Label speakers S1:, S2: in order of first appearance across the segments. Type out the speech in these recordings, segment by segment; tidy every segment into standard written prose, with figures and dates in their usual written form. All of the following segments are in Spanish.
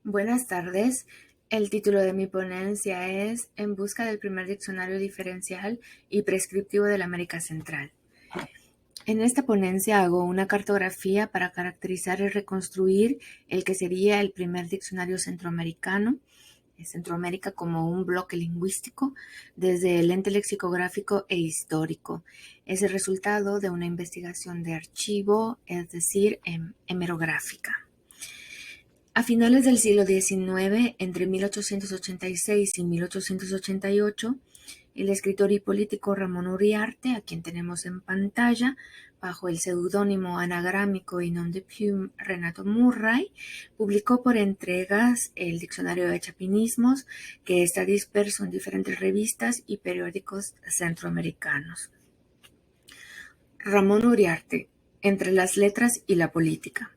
S1: Buenas tardes. El título de mi ponencia es En busca del primer diccionario diferencial y prescriptivo de la América Central. En esta ponencia hago una cartografía para caracterizar y reconstruir el que sería el primer diccionario centroamericano, Centroamérica como un bloque lingüístico desde el ente lexicográfico e histórico. Es el resultado de una investigación de archivo, es decir, hemerográfica. A finales del siglo XIX, entre 1886 y 1888, el escritor y político Ramón Uriarte, a quien tenemos en pantalla, bajo el seudónimo anagrámico y nom de plume Renato Murray, publicó por entregas el Diccionario de Chapinismos, que está disperso en diferentes revistas y periódicos centroamericanos. Ramón Uriarte, entre las letras y la política.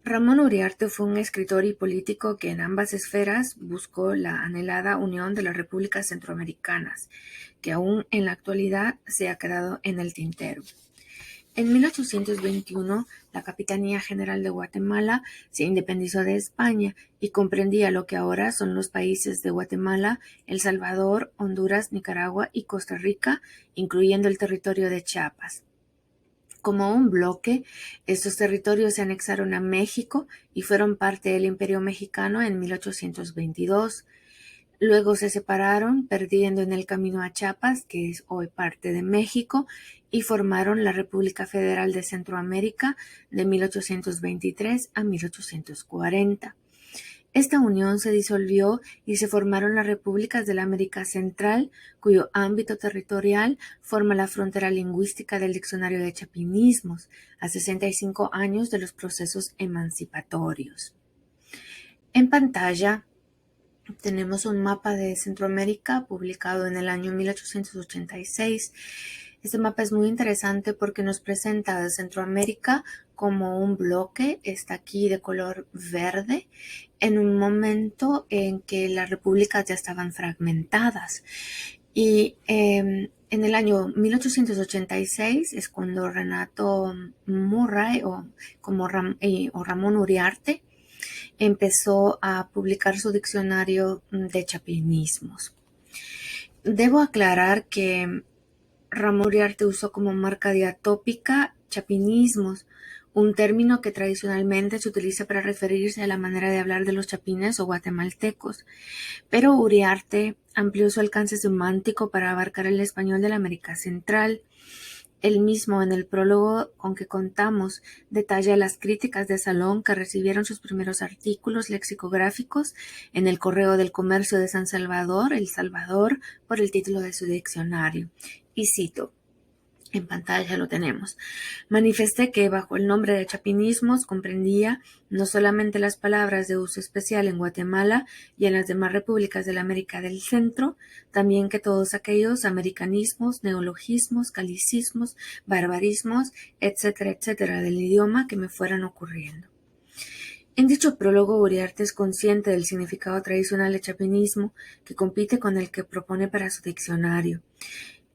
S1: Ramón Uriarte fue un escritor y político que en ambas esferas buscó la anhelada unión de las repúblicas centroamericanas, que aún en la actualidad se ha quedado en el tintero. En 1821, la Capitanía General de Guatemala se independizó de España y comprendía lo que ahora son los países de Guatemala, El Salvador, Honduras, Nicaragua y Costa Rica, incluyendo el territorio de Chiapas. Como un bloque, estos territorios se anexaron a México y fueron parte del Imperio Mexicano en 1822. Luego se separaron, perdiendo en el camino a Chiapas, que es hoy parte de México, y formaron la República Federal de Centroamérica de 1823 a 1840. Esta unión se disolvió y se formaron las repúblicas de la América Central, cuyo ámbito territorial forma la frontera lingüística del Diccionario de Chapinismos, a 65 años de los procesos emancipatorios. En pantalla tenemos un mapa de Centroamérica publicado en el año 1886. Este mapa es muy interesante porque nos presenta a Centroamérica como un bloque, está aquí de color verde, en un momento en que las repúblicas ya estaban fragmentadas. Y en el año 1886 es cuando Renato Murray o Ramón Uriarte empezó a publicar su diccionario de chapinismos. Debo aclarar que Ramón Uriarte usó como marca diatópica chapinismos, un término que tradicionalmente se utiliza para referirse a la manera de hablar de los chapines o guatemaltecos, pero Uriarte amplió su alcance semántico para abarcar el español de la América Central. Él mismo, en el prólogo con que contamos, detalla las críticas de Salón que recibieron sus primeros artículos lexicográficos en el Correo del Comercio de San Salvador, El Salvador, por el título de su diccionario. Y cito, en pantalla lo tenemos. Manifesté que bajo el nombre de chapinismos comprendía no solamente las palabras de uso especial en Guatemala y en las demás repúblicas de la América del Centro, también que todos aquellos americanismos, neologismos, galicismos, barbarismos, etcétera, etcétera, del idioma que me fueran ocurriendo. En dicho prólogo, Uriarte es consciente del significado tradicional de chapinismo que compite con el que propone para su diccionario.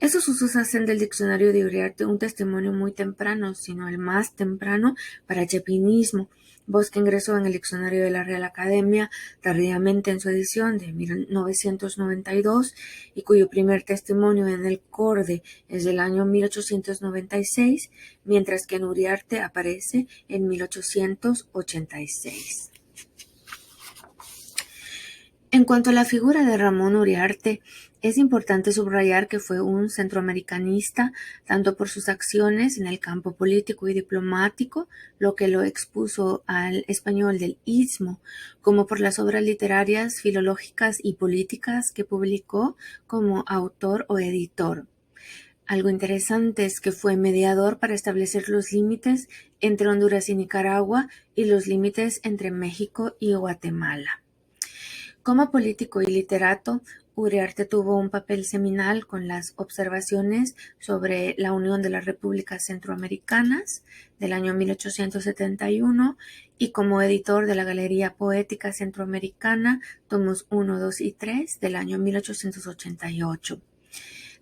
S1: Esos usos hacen del diccionario de Uriarte un testimonio muy temprano, sino el más temprano para chapinismo, voz que ingresó en el diccionario de la Real Academia tardíamente en su edición de 1992 y cuyo primer testimonio en el Corde es del año 1896, mientras que en Uriarte aparece en 1886. En cuanto a la figura de Ramón Uriarte, es importante subrayar que fue un centroamericanista tanto por sus acciones en el campo político y diplomático, lo que lo expuso al español del Istmo, como por las obras literarias, filológicas y políticas que publicó como autor o editor. Algo interesante es que fue mediador para establecer los límites entre Honduras y Nicaragua y los límites entre México y Guatemala. Como político y literato, Uriarte tuvo un papel seminal con las observaciones sobre la unión de las repúblicas centroamericanas del año 1871 y como editor de la Galería Poética Centroamericana, tomos 1, 2 y 3 del año 1888.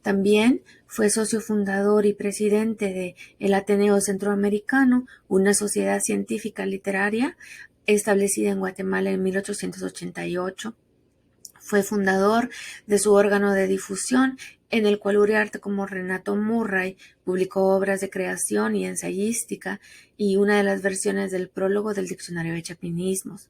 S1: También fue socio fundador y presidente de el Ateneo Centroamericano, una sociedad científica literaria establecida en Guatemala en 1888. Fue fundador de su órgano de difusión, en el cual Uriarte, como Renato Murray, publicó obras de creación y ensayística y una de las versiones del prólogo del Diccionario de Chapinismos.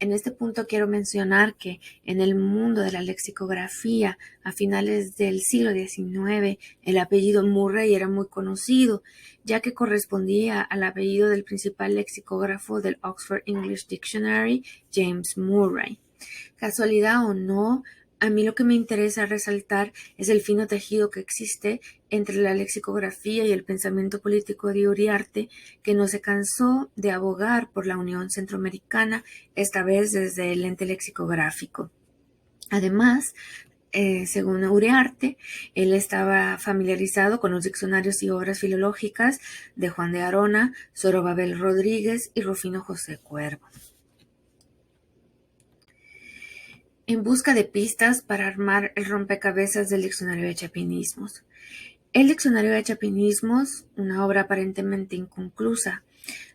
S1: En este punto quiero mencionar que en el mundo de la lexicografía, a finales del siglo XIX, el apellido Murray era muy conocido, ya que correspondía al apellido del principal lexicógrafo del Oxford English Dictionary, James Murray. Casualidad o no, a mí lo que me interesa resaltar es el fino tejido que existe entre la lexicografía y el pensamiento político de Uriarte, que no se cansó de abogar por la Unión Centroamericana, esta vez desde el ente lexicográfico. Además, según Uriarte, él estaba familiarizado con los diccionarios y obras filológicas de Juan de Arona, Zorobabel Rodríguez y Rufino José Cuervo. En busca de pistas para armar el rompecabezas del Diccionario de Chapinismos. El Diccionario de Chapinismos, una obra aparentemente inconclusa,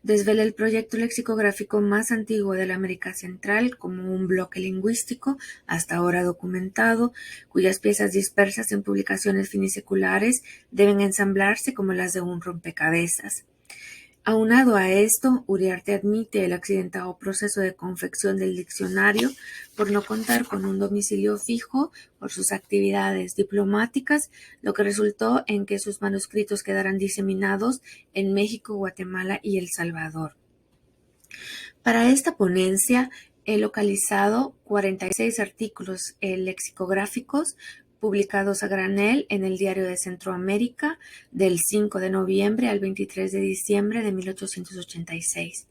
S1: desvela el proyecto lexicográfico más antiguo de la América Central como un bloque lingüístico hasta ahora documentado, cuyas piezas dispersas en publicaciones finiseculares deben ensamblarse como las de un rompecabezas. Aunado a esto, Uriarte admite el accidentado proceso de confección del diccionario por no contar con un domicilio fijo por sus actividades diplomáticas, lo que resultó en que sus manuscritos quedaran diseminados en México, Guatemala y El Salvador. Para esta ponencia he localizado 46 artículos lexicográficos publicados a granel en el Diario de Centroamérica del 5 de noviembre al 23 de diciembre de 1886.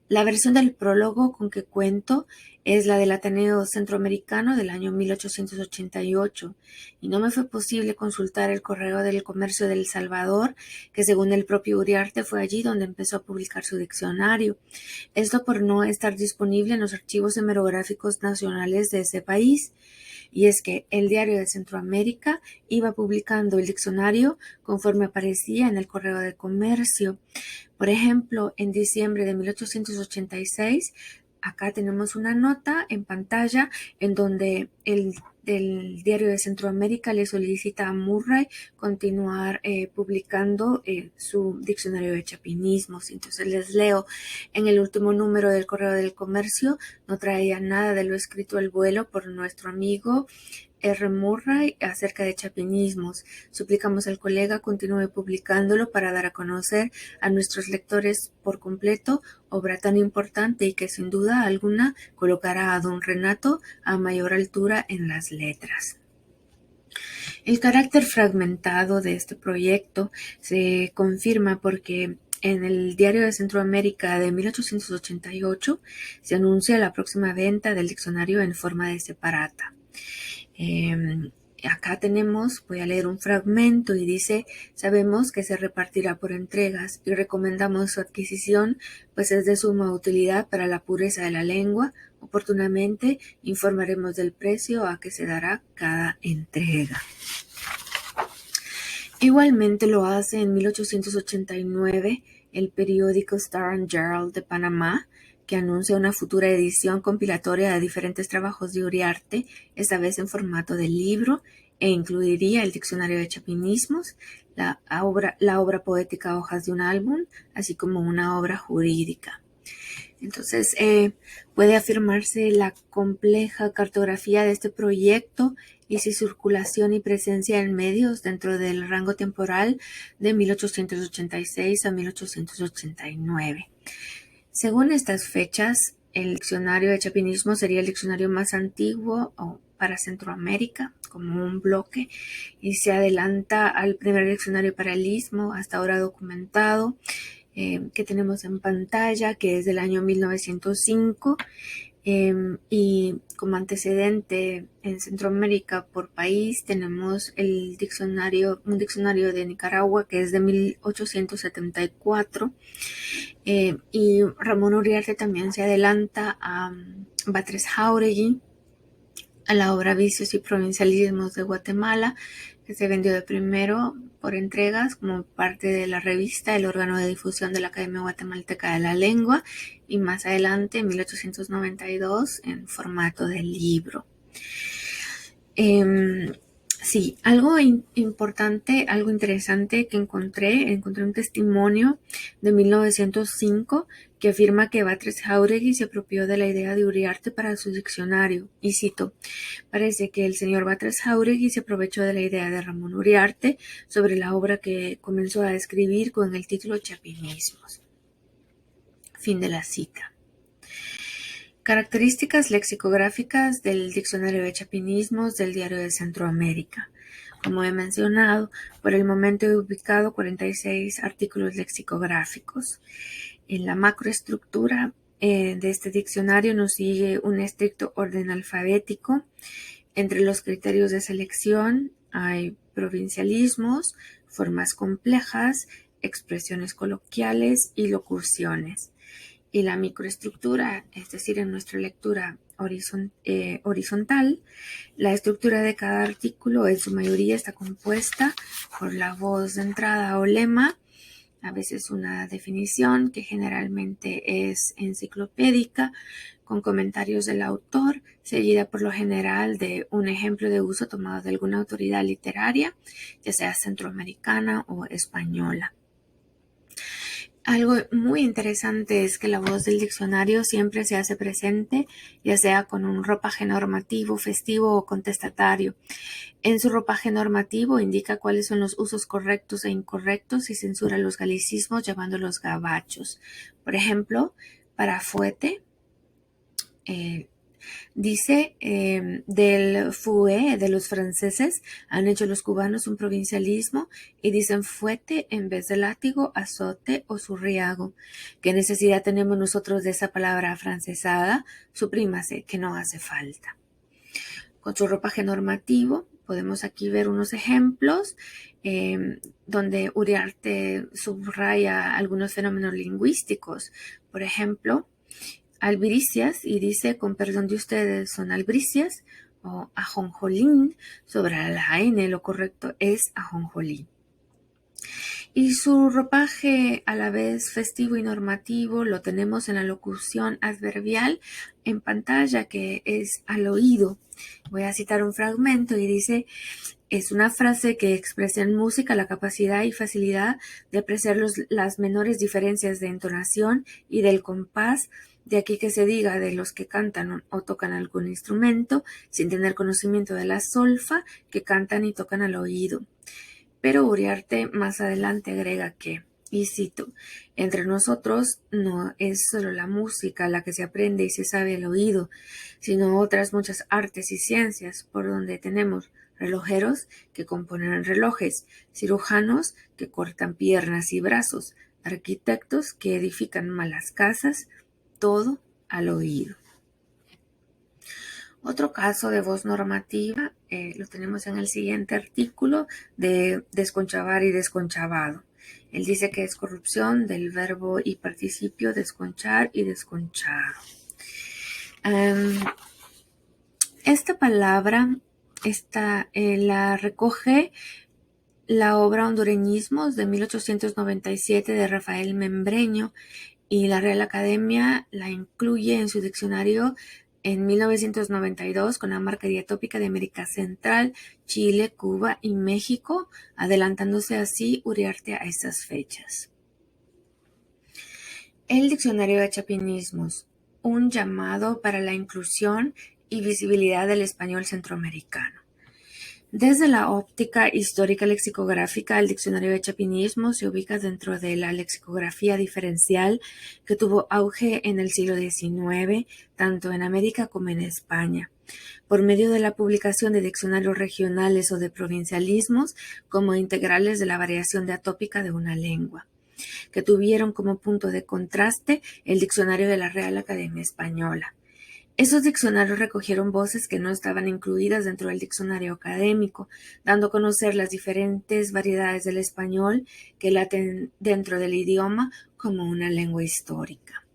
S1: La versión del prólogo con que cuento es la del Ateneo Centroamericano del año 1888 y no me fue posible consultar el correo del comercio de El Salvador, que según el propio Uriarte fue allí donde empezó a publicar su diccionario. Esto por no estar disponible en los archivos hemerográficos nacionales de ese país. Y es que el Diario de Centroamérica iba publicando el diccionario conforme aparecía en el correo de comercio. Por ejemplo, en diciembre de 1886, acá tenemos una nota en pantalla en donde el Diario de Centroamérica le solicita a Murray continuar publicando su diccionario de chapinismos. Entonces les leo: en el último número del Correo del Comercio no traía nada de lo escrito al vuelo por nuestro amigo R. Murray acerca de chapinismos. Suplicamos al colega continúe publicándolo para dar a conocer a nuestros lectores por completo obra tan importante y que sin duda alguna colocará a don Renato a mayor altura en las letras. El carácter fragmentado de este proyecto se confirma porque en el Diario de Centroamérica de 1888 se anuncia la próxima venta del diccionario en forma de separata. Acá tenemos, voy a leer un fragmento y dice: sabemos que se repartirá por entregas y recomendamos su adquisición, pues es de suma utilidad para la pureza de la lengua. Oportunamente informaremos del precio a que se dará cada entrega. Igualmente lo hace en 1889 el periódico Star and Herald de Panamá, que anuncia una futura edición compilatoria de diferentes trabajos de Uriarte, esta vez en formato de libro, e incluiría el Diccionario de Chapinismos, la obra poética Hojas de un álbum, así como una obra jurídica. Entonces, puede afirmarse la compleja cartografía de este proyecto y su circulación y presencia en medios dentro del rango temporal de 1886 a 1889. Según estas fechas, el diccionario de chapinismo sería el diccionario más antiguo para Centroamérica, como un bloque, y se adelanta al primer diccionario para el Istmo, hasta ahora documentado, que tenemos en pantalla, que es del año 1905, y como antecedente en Centroamérica por país tenemos un diccionario de Nicaragua que es de 1874, y Ramón Uriarte también se adelanta a Batres Jauregui, a la obra Vicios y Provincialismos de Guatemala, que se vendió de primero por entregas como parte de la revista, el órgano de difusión de la Academia Guatemalteca de la Lengua, y más adelante, en 1892, en formato de libro. Sí, algo importante, algo interesante que encontré un testimonio de 1905 que afirma que Batres Jáuregui se apropió de la idea de Uriarte para su diccionario, y cito: parece que el señor Batres Jáuregui se aprovechó de la idea de Ramón Uriarte sobre la obra que comenzó a escribir con el título Chapinismos. Fin de la cita. Características lexicográficas del Diccionario de Chapinismos del Diario de Centroamérica. Como he mencionado, por el momento he ubicado 46 artículos lexicográficos. En la macroestructura de este diccionario nos sigue un estricto orden alfabético. Entre los criterios de selección hay provincialismos, formas complejas, expresiones coloquiales y locuciones. Y la microestructura, es decir, en nuestra lectura horizontal, la estructura de cada artículo en su mayoría está compuesta por la voz de entrada o lema, a veces una definición que generalmente es enciclopédica, con comentarios del autor, seguida por lo general de un ejemplo de uso tomado de alguna autoridad literaria, ya sea centroamericana o española. Algo muy interesante es que la voz del diccionario siempre se hace presente, ya sea con un ropaje normativo, festivo o contestatario. En su ropaje normativo indica cuáles son los usos correctos e incorrectos y censura los galicismos llamándolos gabachos. Por ejemplo, para fuete, dice del fouet de los franceses, han hecho los cubanos un provincialismo y dicen fuete en vez de látigo, azote o zurriago. ¿Qué necesidad tenemos nosotros de esa palabra afrancesada? Suprímase, que no hace falta. Con su ropaje normativo podemos aquí ver unos ejemplos donde Uriarte subraya algunos fenómenos lingüísticos. Por ejemplo, albricias, y dice, con perdón de ustedes, son albricias, o ajonjolín. Sobre la N lo correcto es ajonjolí. Y su ropaje a la vez festivo y normativo lo tenemos en la locución adverbial en pantalla, que es al oído. Voy a citar un fragmento y dice: es una frase que expresa en música la capacidad y facilidad de apreciar las menores diferencias de entonación y del compás. De aquí que se diga de los que cantan o tocan algún instrumento sin tener conocimiento de la solfa, que cantan y tocan al oído. Pero Uriarte más adelante agrega que, y cito: entre nosotros no es solo la música la que se aprende y se sabe al oído, sino otras muchas artes y ciencias, por donde tenemos relojeros que componen relojes, cirujanos que cortan piernas y brazos, arquitectos que edifican malas casas, todo al oído. Otro caso de voz normativa lo tenemos en el siguiente artículo de desconchavar y desconchavado. Él dice que es corrupción del verbo y participio desconchar y desconchado. Esta palabra la recoge la obra Hondureñismos de 1897 de Rafael Membreño, y la Real Academia la incluye en su diccionario en 1992 con la marca diatópica de América Central, Chile, Cuba y México, adelantándose así Uriarte a estas fechas. El Diccionario de Chapinismos, un llamado para la inclusión y visibilidad del español centroamericano. Desde la óptica histórica lexicográfica, el Diccionario de Chapinismos se ubica dentro de la lexicografía diferencial que tuvo auge en el siglo XIX, tanto en América como en España, por medio de la publicación de diccionarios regionales o de provincialismos como integrales de la variación diatópica de una lengua, que tuvieron como punto de contraste el Diccionario de la Real Academia Española. Esos diccionarios recogieron voces que no estaban incluidas dentro del diccionario académico, dando a conocer las diferentes variedades del español que laten dentro del idioma como una lengua histórica.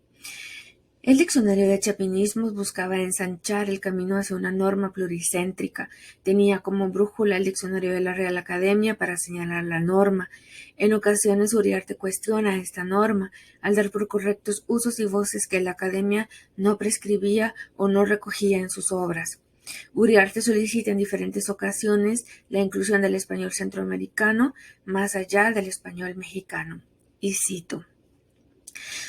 S1: El diccionario de chapinismos buscaba ensanchar el camino hacia una norma pluricéntrica. Tenía como brújula el diccionario de la Real Academia para señalar la norma. En ocasiones Uriarte cuestiona esta norma al dar por correctos usos y voces que la Academia no prescribía o no recogía en sus obras. Uriarte solicita en diferentes ocasiones la inclusión del español centroamericano más allá del español mexicano. Y cito: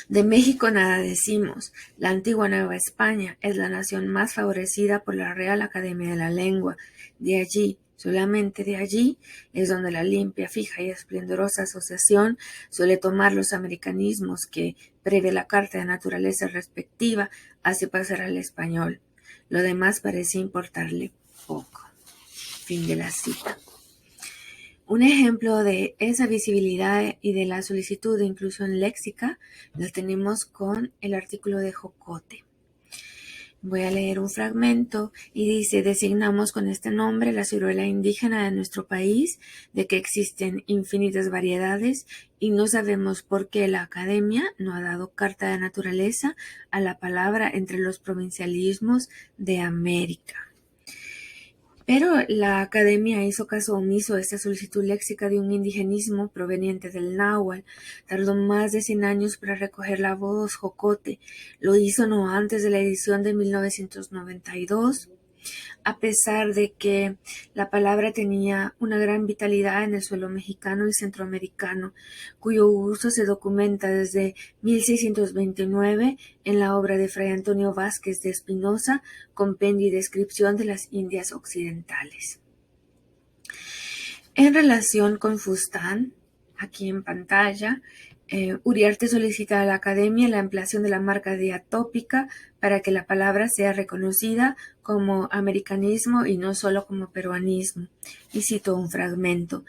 S1: de México nada decimos. La antigua Nueva España es la nación más favorecida por la Real Academia de la Lengua. De allí, solamente de allí, es donde la limpia, fija y esplendorosa asociación suele tomar los americanismos que, previa la carta de naturaleza respectiva, hace pasar al español. Lo demás parece importarle poco. Fin de la cita. Un ejemplo de esa visibilidad y de la solicitud de inclusión léxica lo tenemos con el artículo de jocote. Voy a leer un fragmento y dice: designamos con este nombre la ciruela indígena de nuestro país, de que existen infinitas variedades y no sabemos por qué la Academia no ha dado carta de naturaleza a la palabra entre los provincialismos de América. Pero la Academia hizo caso omiso a esta solicitud léxica de un indigenismo proveniente del náhuatl. Tardó más de 100 años para recoger la voz jocote. Lo hizo no antes de la edición de 1992, a pesar de que la palabra tenía una gran vitalidad en el suelo mexicano y centroamericano, cuyo uso se documenta desde 1629 en la obra de Fray Antonio Vázquez de Espinosa, Compendio y Descripción de las Indias Occidentales. En relación con Fustán, aquí en pantalla, Uriarte solicita a la Academia la ampliación de la marca diatópica para que la palabra sea reconocida como americanismo y no solo como peruanismo. Y cito un fragmento: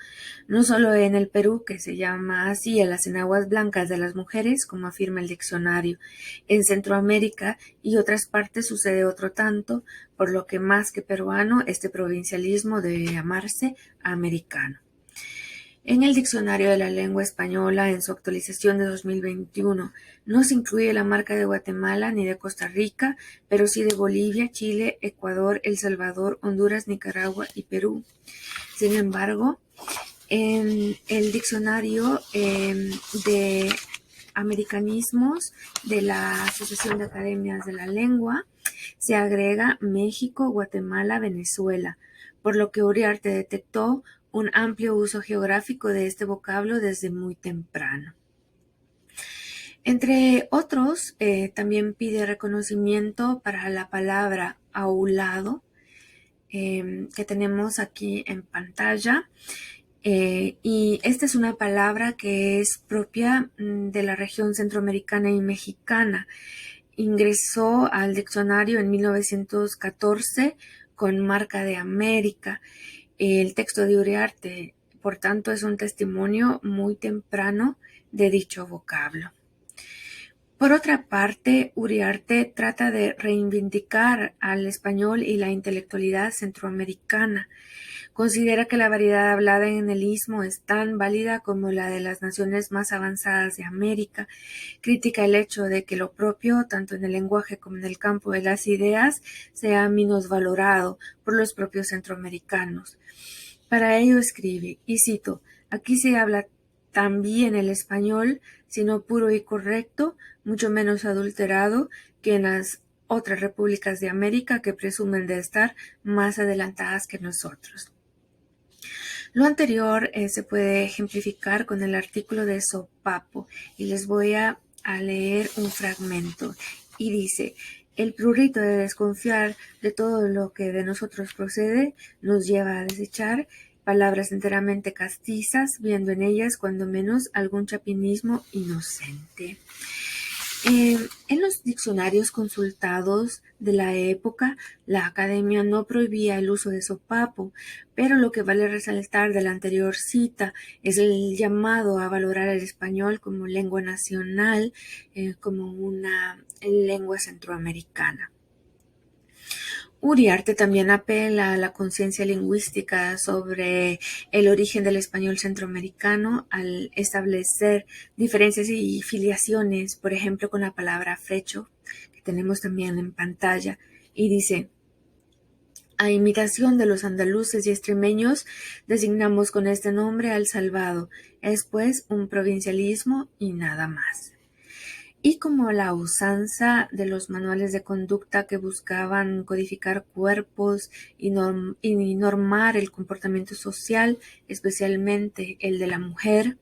S1: no solo en el Perú, que se llama así a las enaguas blancas de las mujeres, como afirma el diccionario. En Centroamérica y otras partes sucede otro tanto, por lo que más que peruano, este provincialismo debe llamarse americano. En el Diccionario de la Lengua Española, en su actualización de 2021, no se incluye la marca de Guatemala ni de Costa Rica, pero sí de Bolivia, Chile, Ecuador, El Salvador, Honduras, Nicaragua y Perú. Sin embargo, en el Diccionario de Americanismos de la Asociación de Academias de la Lengua, se agrega México, Guatemala, Venezuela, por lo que Uriarte detectó un amplio uso geográfico de este vocablo desde muy temprano. Entre otros, también pide reconocimiento para la palabra aulado, que tenemos aquí en pantalla. Y esta es una palabra que es propia de la región centroamericana y mexicana. Ingresó al diccionario en 1914 con marca de América. El texto de Uriarte, por tanto, es un testimonio muy temprano de dicho vocablo. Por otra parte, Uriarte trata de reivindicar al español y la intelectualidad centroamericana. Considera que la variedad hablada en el Istmo es tan válida como la de las naciones más avanzadas de América. Critica el hecho de que lo propio, tanto en el lenguaje como en el campo de las ideas, sea minusvalorado por los propios centroamericanos. Para ello escribe, y cito: aquí se habla también el español, sino puro y correcto, mucho menos adulterado que en las otras repúblicas de América que presumen de estar más adelantadas que nosotros. Lo anterior se puede ejemplificar con el artículo de Sopapo, y les voy a leer un fragmento. Y dice: el prurito de desconfiar de todo lo que de nosotros procede nos lleva a desechar palabras enteramente castizas, viendo en ellas cuando menos algún chapinismo inocente. En los diccionarios consultados de la época, la Academia no prohibía el uso de sopapo, pero lo que vale resaltar de la anterior cita es el llamado a valorar el español como lengua nacional, como una lengua centroamericana. Uriarte también apela a la conciencia lingüística sobre el origen del español centroamericano al establecer diferencias y filiaciones, por ejemplo, con la palabra frecho, que que tenemos también en pantalla, y dice: a imitación de los andaluces y extremeños, designamos con este nombre al salvado. Es pues un provincialismo y nada más. Y como la usanza de los manuales de conducta que buscaban codificar cuerpos y normar el comportamiento social, especialmente el de la mujer,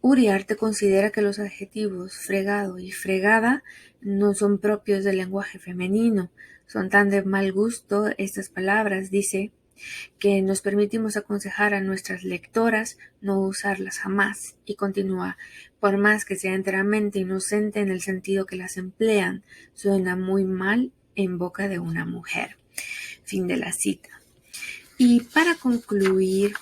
S1: Uriarte considera que los adjetivos fregado y fregada no son propios del lenguaje femenino. Son tan de mal gusto estas palabras, dice, que nos permitimos aconsejar a nuestras lectoras no usarlas jamás. Y continúa: por más que sea enteramente inocente en el sentido que las emplean, suena muy mal en boca de una mujer. Fin de la cita. Y para concluir,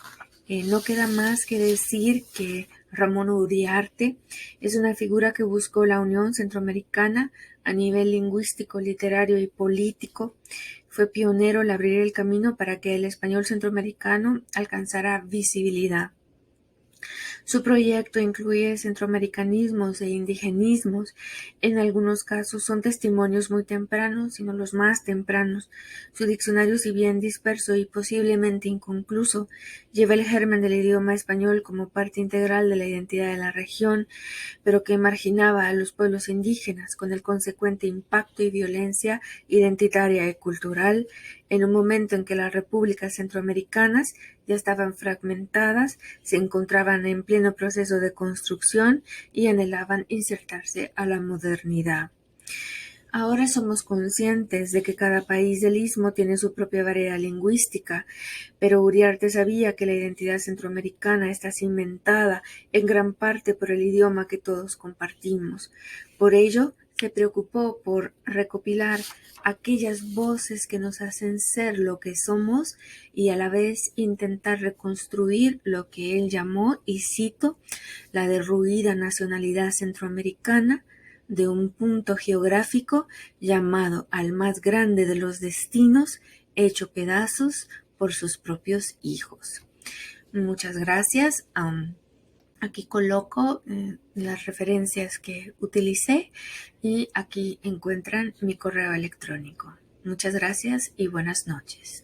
S1: no queda más que decir que Ramón Uriarte es una figura que buscó la unión centroamericana a nivel lingüístico, literario y político. Fue pionero al abrir el camino para que el español centroamericano alcanzara visibilidad. Su proyecto incluye centroamericanismos e indigenismos. En algunos casos son testimonios muy tempranos, sino los más tempranos. Su diccionario, si bien disperso y posiblemente inconcluso, lleva el germen del idioma español como parte integral de la identidad de la región, pero que marginaba a los pueblos indígenas, con el consecuente impacto y violencia identitaria y cultural, en un momento en que las repúblicas centroamericanas ya estaban fragmentadas, se encontraban en pleno proceso de construcción y anhelaban insertarse a la modernidad. Ahora somos conscientes de que cada país del Istmo tiene su propia variedad lingüística, pero Uriarte sabía que la identidad centroamericana está cimentada en gran parte por el idioma que todos compartimos. Por ello, se preocupó por recopilar aquellas voces que nos hacen ser lo que somos y a la vez intentar reconstruir lo que él llamó, y cito, la derruida nacionalidad centroamericana de un punto geográfico llamado al más grande de los destinos, hecho pedazos por sus propios hijos. Muchas gracias. Aquí coloco las referencias que utilicé y aquí encuentran mi correo electrónico. Muchas gracias y buenas noches.